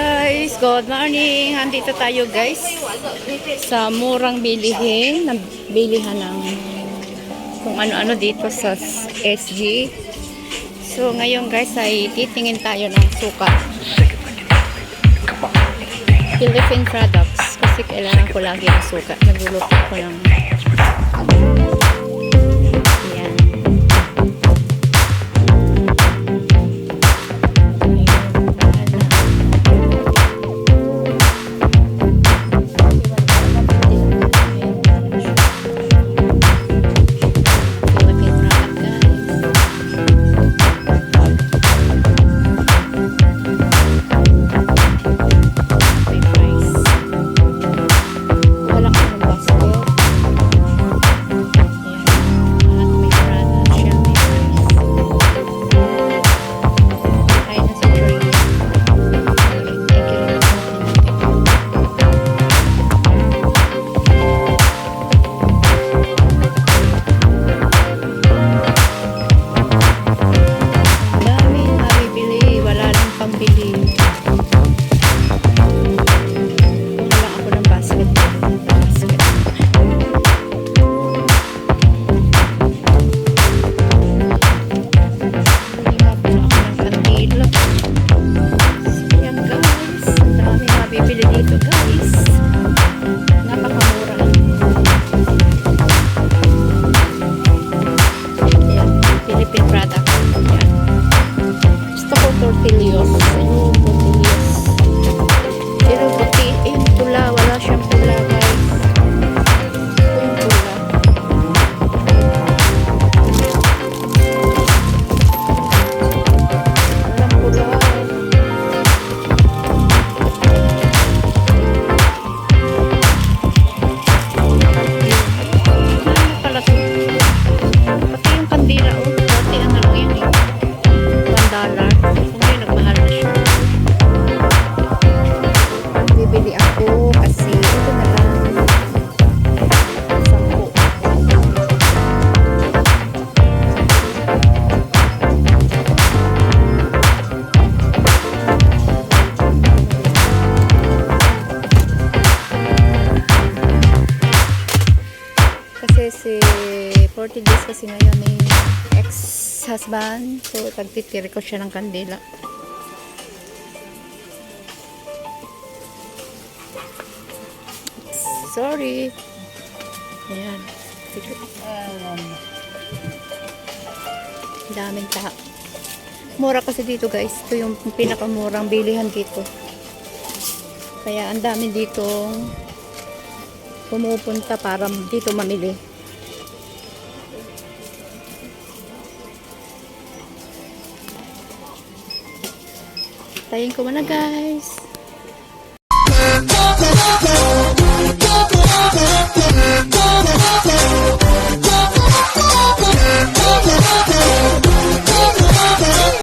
guys! Good morning! Andito tayo guys sa murang bilihin, bilihan ng kung ano-ano dito sa SG. So ngayon guys ay titingin tayo ng suka. Philippine products kasi kailangan ko lagi ng suka. Nagluluto ko ng yan. Si 40 days kasi ngayon may ex-husband, so tagtitiri ko siya ng kandila. Sorry. Ayan. Daming tao. Mura kasi dito guys. Ito yung pinakamurang bilihan dito. Kaya ang dami dito pumupunta para dito mamili. Tayin ko muna guys.